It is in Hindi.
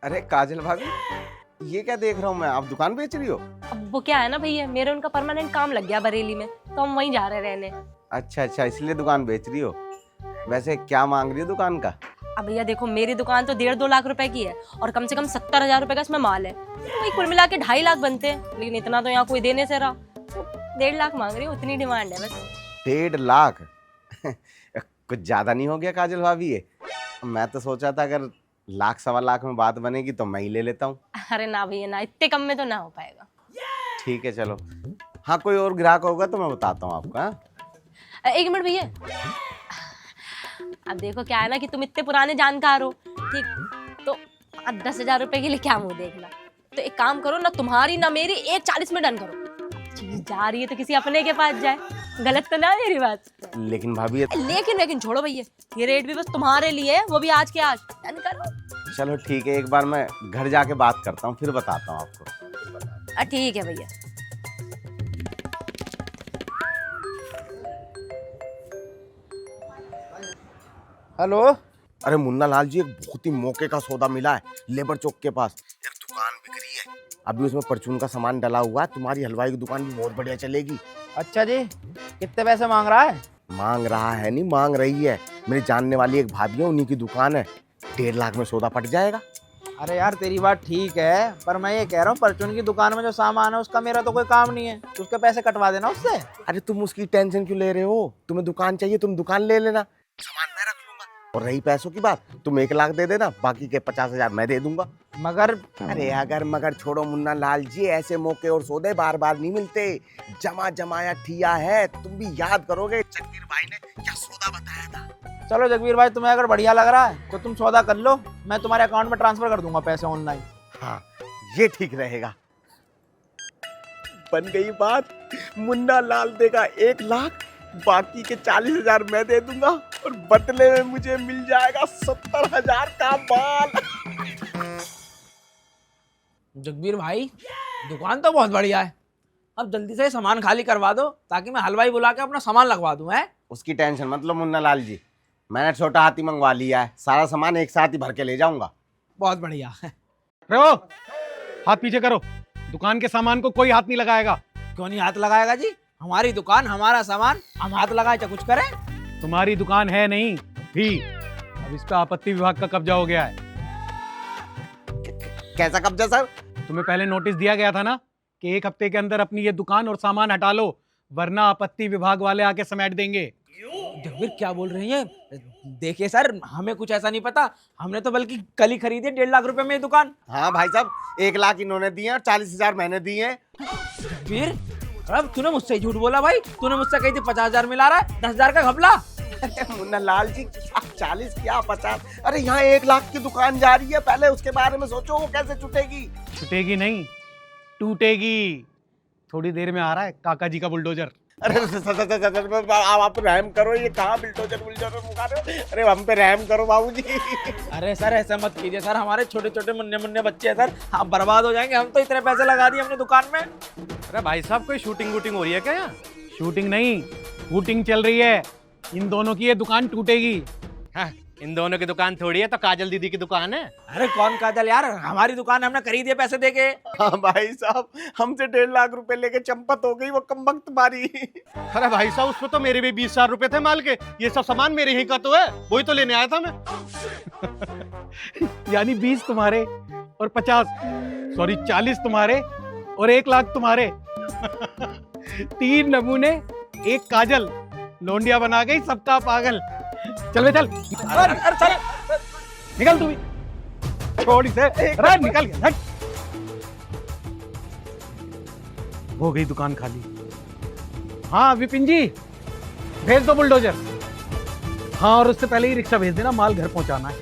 अरे काजल भाभी, ये क्या देख रहा हूँ मैं? आप दुकान बेच रही हो? अब वो क्या है ना भैया, मेरे उनका परमानेंट काम लग गया बरेली में, तो हम वहीं जा रहे रहने। अच्छा अच्छा, इसलिए दुकान बेच रही हो। वैसे क्या मांग रही हो दुकान का? अब भैया देखो, मेरी दुकान तो 1.5-2 लाख रुपए की है और कम से कम 70,000 रुपए का इसमें माल है, तो वही कुल मिला के 2.5 लाख बनते हैं। लेकिन इतना तो यहाँ कोई देने से रहा, तो 1.5 लाख मांग रही हूँ, उतनी डिमांड है बस। 1.5 लाख? कुछ ज्यादा नहीं हो गया काजल भाभी ये? मैं तो सोचा था अगर 1-1.25 लाख में बात बनेगी तो मैं ही ले लेता हूँ। अरे ना भैया ना, इतने कम में तो ना हो पाएगा। ठीक है चलो। हाँ, कोई और ग्राहक होगा तो मैं बताता हूँ आपको। हाँ? एक मिनट भैया, अब देखो क्या है ना कि तुम इतने पुराने जानकार हो, ठीक, तो 10,000 रुपए के लिए क्या मुंह देखना। तो एक काम करो ना, तुम्हारी ना मेरी 1.40 में डन करो। चीज जा रही है तो किसी अपने के पास जाए, गलत तो ना मेरी बात। लेकिन भाभी लेकिन छोड़ो भैया, ये रेट भी बस तुम्हारे लिए है, वो भी आज के आज डन करो। चलो ठीक है, एक बार मैं घर जाके बात करता हूँ, फिर बताता हूँ आपको। ठीक है भैया। हेलो। अरे मुन्ना लाल जी, एक बहुत ही मौके का सौदा मिला है लेबर चौक के पास। एक दुकान बिक रही है, अभी उसमें परचून का सामान डला हुआ है। तुम्हारी हलवाई की दुकान भी बहुत बढ़िया चलेगी। अच्छा जी, कितने पैसे मांग रहा है? मांग रहा है नहीं, मांग रही है। मेरी जानने वाली एक भाभी है, उन्हीं की दुकान है। 1.5 लाख में सौदा पट जाएगा। अरे यार तेरी बात ठीक है, पर मैं ये कह रहा हूँ परचून की दुकान में जो सामान है उसका मेरा तो कोई काम नहीं है, तो उसके पैसे कटवा देना उससे। अरे तुम उसकी टेंशन क्यों ले रहे हो? तुम्हें दुकान चाहिए, तुम दुकान ले लेना, सामान मैं रख लूंगा। और रही पैसों की बात, तुम 1 लाख दे देना, बाकी के 50,000 मैं दे दूंगा। मगर अरे अगर मगर छोड़ो मुन्ना लाल जी, ऐसे मौके और सौदे बार बार नहीं मिलते। जमा जमाया ठिया है। तुम भी याद करोगे जगवीर भाई ने क्या सौदा बताया था। चलो जगवीर भाई, तुम्हें अगर बढ़िया लग रहा है तो तुम सौदा कर लो, मैं तुम्हारे अकाउंट में ट्रांसफर कर दूंगा पैसे ऑनलाइन। हाँ, ये ठीक रहेगा। बन गई बात। मुन्ना लाल देगा 1 लाख, बाकी के 40,000 मैं दे दूंगा और बदले में मुझे मिल जाएगा 70,000 का माल। जगवीर भाई, दुकान तो बहुत बढ़िया है, अब जल्दी से सामान खाली करवा दो ताकि मैं हलवाई बुला के अपना सामान लगवा दूं। है उसकी टेंशन मत लो मुन्ना लाल जी, मैंने छोटा हाथी मंगवा लिया है, सारा सामान एक साथ ही भर के ले जाऊंगा। बहुत बढ़िया। रहो, हाथ पीछे करो। दुकान के सामान को कोई हाथ नहीं लगाएगा। क्यों नहीं हाथ लगाएगा जी? हमारी दुकान, हमारा सामान, हम हाथ लगाए चाहे कुछ करें। तुम्हारी दुकान है नहीं भी, अब इस पे आपत्ति विभाग का कब्जा हो गया है। कैसा कब्जा सर? तुम्हें पहले नोटिस दिया गया था ना कि 1 हफ्ते के अंदर अपनी ये दुकान और सामान हटा लो, वरना आपत्ति विभाग वाले आके समेट देंगे। जगवीर क्या बोल रही हैं? देखिए सर, हमें कुछ ऐसा नहीं पता, हमने तो बल्कि कल ही खरीदी है 1.5 लाख रुपए में ये दुकान। हाँ भाई साहब, 1 लाख इन्होंने दिए और 40,000 मैंने दिए हैं। जगवीर, अब तूने मुझसे झूठ बोला भाई, तूने मुझसे कही थी 50,000 मिला रहा है, 10,000 का घपला। मुन्ना लाल जी, 40 क्या 50? अरे यहाँ 1 लाख की दुकान जा रही है, पहले उसके बारे में सोचो, वो कैसे छूटेगी। छुटेगी नहीं, टूटेगी। थोड़ी देर में आ रहा है काका जी का बुलडोजर। अरे आप रहम करो, ये कहाँ बिल्डोजर मुका रहे हो? अरे हम पे रहम करो बाबूजी। अरे सर ऐसा मत कीजिए सर, हमारे छोटे छोटे मुन्ने मुन्ने बच्चे हैं सर, हम बर्बाद हो जाएंगे। हम तो इतने पैसे लगा दिए हमने दुकान में। अरे भाई साहब, कोई शूटिंग वूटिंग हो रही है क्या यहाँ? शूटिंग नहीं, शूटिंग चल रही है। इन दोनों की ये दुकान टूटेगी। हाँ, इन दोनों की दुकान थोड़ी है, तो काजल दीदी की दुकान है। अरे कौन काजल यार, हमारी दुकान हमने खरीदी है पैसे देके। हाँ भाई साहब, हमसे 1.5 लाख रुपए लेके चंपत हो गई वो कमबख्त मारी। अरे भाई साहब, उसमें तो मेरे भी 20,000 रुपए थे माल के। ये सब सामान मेरे ही का तो है, वही तो लेने आया था मैं। यानी 20 तुम्हारे और 40 तुम्हारे और 1 लाख तुम्हारे। 3 नमूने, 1 काजल, लोंडिया बना गई सबका पागल। चल बे चल। अरे सर, निकल तू भी, छोड़ इसे। अरे निकल गया, हट। हो गई दुकान खाली। हाँ विपिन जी, भेज दो बुलडोजर। हाँ, और उससे पहले ही रिक्शा भेज देना, माल घर पहुंचाना है।